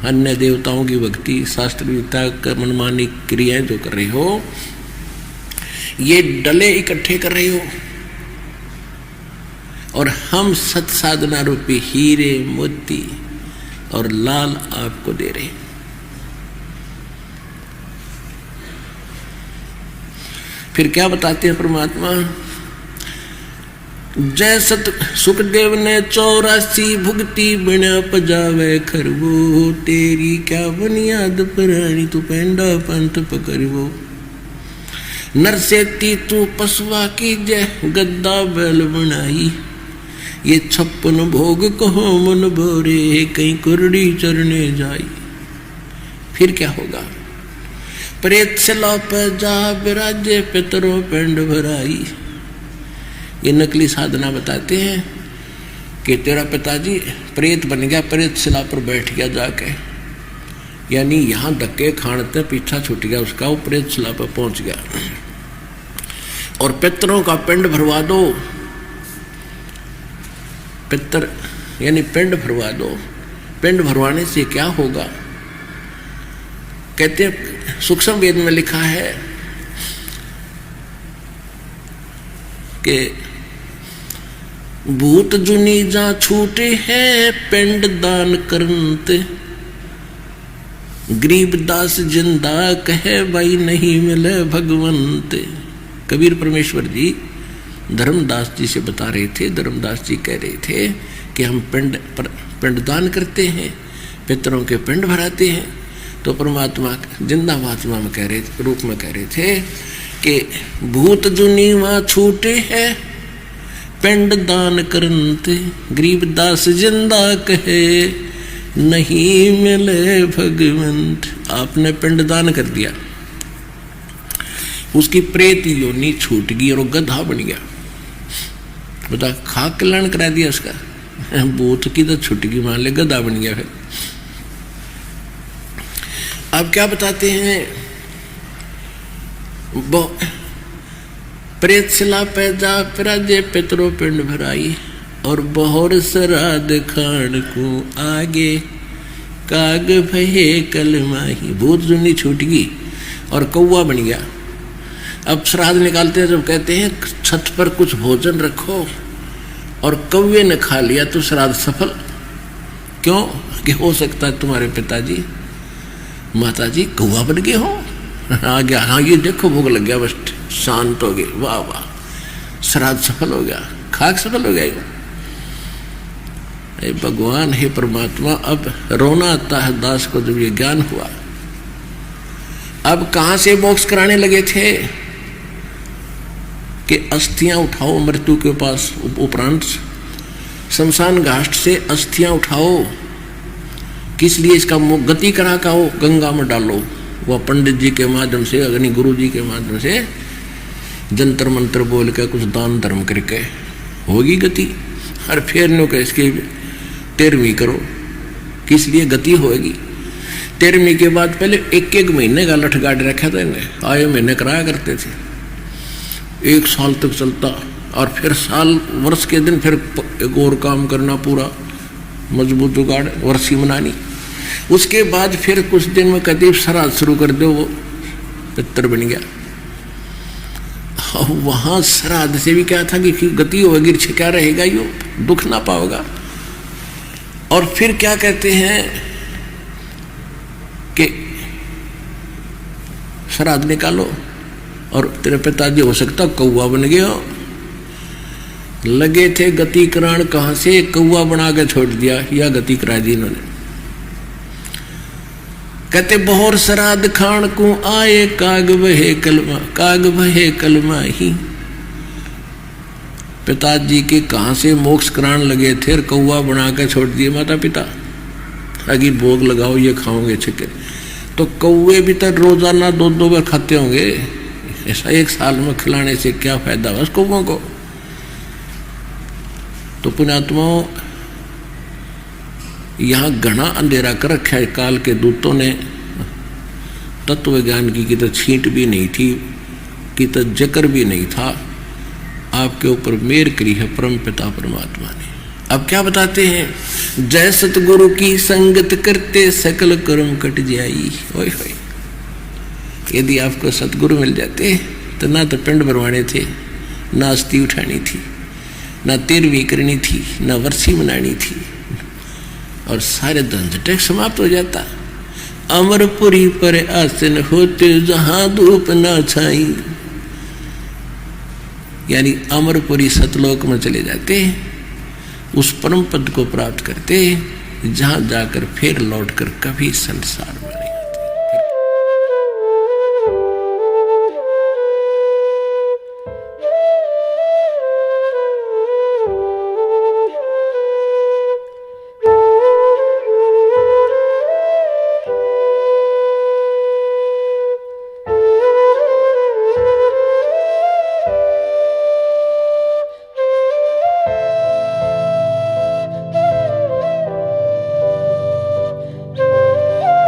अन्य देवताओं की भक्ति, शास्त्र विद्या का मनमानी क्रियाएं जो कर रहे हो, ये डले इकट्ठे कर रहे हो, और हम सत साधना रूपी हीरे मोती और लाल आपको दे रहे हैं। फिर क्या बताते हैं परमात्मा? जय सत सुखदेव ने 84 भुगती बिना पजावे खरवो, तेरी क्या बुनियाद प्राणी तू पेंडा पंथ पकड़वो। नरसेती तू पशुआ की जय गद्दा बैल बनाई, ये 56 भोग कहो मन भोरे कहीं कुरड़ी चरने जाई। फिर क्या होगा? प्रेत सिला पे जा बिराजे पितरों पेंड भराई। ये नकली साधना बताते हैं कि तेरा पिताजी प्रेत बन गया, प्रेत शिला पर बैठ गया जाके, यानी यहाँ धक्के खाने पीछा छूट गया उसका, वो प्रेत शिला पर पहुंच गया। और पितरों का पिंड भरवा दो, पितर यानी पिंड भरवा दो। पिंड भरवाने से क्या होगा? कहते हैं सूक्ष्म वेद में लिखा है कि भूत जुनी जा छूटे है पिंड दान करते, गरीब दास जिंदा कहे भाई नहीं मिले भगवंत। कबीर परमेश्वर जी धर्मदास जी से बता रहे थे, धर्मदास जी कह रहे थे कि हम पिंड दान करते हैं, पितरों के पिंड भराते हैं। तो परमात्मा जिंदा महात्मा में कह रहे रूप में कह रहे थे कि भूत जुनी वहाँ छूटे है पिंड दान करते, गरीब दास जिंदा कहे नहीं मिले भगवंत। आपने पिंड दान कर दिया, उसकी प्रेत योनि छूट गई और वो गधा बन गया। बता, खाक कल्याण करा दिया उसका, भूत की तो छूट गई, मान ले गधा बन गया। फिर अब क्या बताते हैं? प्रेत शिला पैदा पिराजे पितरों पिंड भराई, और बहुर श्राद्ध खान को आगे काग भये कलमाही। भूत जुनी छूट गई और कौवा बन गया। अब श्राद्ध निकालते हैं, जब कहते हैं छत पर कुछ भोजन रखो और कौवे ने खा लिया तो श्राद्ध सफल। क्यों? कि हो सकता है तुम्हारे पिताजी माताजी कौवा बन गए हो। आ गया, हाँ ये देखो भोग लग गया, बस शांत हो गए, वाह वाह, श्राद्ध सफल हो गया, खाक सफल हो गया। हे भगवान, हे परमात्मा, अब रोना आता है दास को जब ये ज्ञान हुआ। अब कहां से मोक्ष कराने लगे थे कि अस्थियां उठाओ मृत्यु के पास, उपरांत शमशान घाट से अस्थियां उठाओ। किस लिए? इसका गति करा का हो, गंगा में डालो। वह पंडित जी के माध्यम से, अग्नि गुरु जी के माध्यम से जंतर मंत्र बोल के कुछ दान धर्म करके होगी गति। और फिर नो कह इसकी 13वीं करो। किस लिए गति होगी? 13वीं के बाद पहले 1-1 महीने का लठ गाड़ रखा था इन्हें, आए महीने कराया करते थे, 1 साल तक चलता। और फिर साल वर्ष के दिन फिर एक और काम करना, पूरा मजबूत जुगाड़, वर्षी मनानी। उसके बाद फिर कुछ दिन में कदीब श्राद्ध शुरू कर दो, वो पितर बन गया। वहां श्राद्ध से भी क्या था कि गति होगी, क्या रहेगा, यो दुख ना पाओगा। और फिर क्या कहते हैं कि श्राद्ध निकालो और तेरे पिताजी हो सकता कौवा बन गए हो। लगे थे गति कराण, कहां से कौवा बना के छोड़ दिया, या गति करा दी इन्होंने। कहते बहुर श्राद्ध खान को आए काग बहे कलमा ही। पिताजी के कहां से मोक्ष कराण लगे थे, कौवा बना के छोड़ दिए माता पिता। अगी भोग लगाओ, ये खाओगे छिके। तो कौवे भी तो रोजाना 2-2 बार खाते होंगे, ऐसा 1 साल में खिलाने से क्या फायदा उस कौवों को? तो पुण्यात्माओं, यहाँ घना अंधेरा कर रखा है काल के दूतों ने। तत्व ज्ञान की तो छींट भी नहीं थी, की तो जिक्र भी नहीं था। आपके ऊपर मेर करी है परम पिता परमात्मा ने। अब क्या बताते हैं, जय सतगुरु की संगत करते सकल कर्म कट जाई। ओए होए, यदि आपको सतगुरु मिल जाते तो ना तो पिंड भरवाने थे, ना अस्थि उठानी थी, ना 13वीं करनी थी, ना वर्षी मनानी थी, और सारे झंझट समाप्त हो जाता। अमरपुरी पर आसन होते जहां धूप ना छाई, यानी अमरपुरी सतलोक में चले जाते, उस परम पद को प्राप्त करते जहां जाकर फिर लौटकर कभी संसार में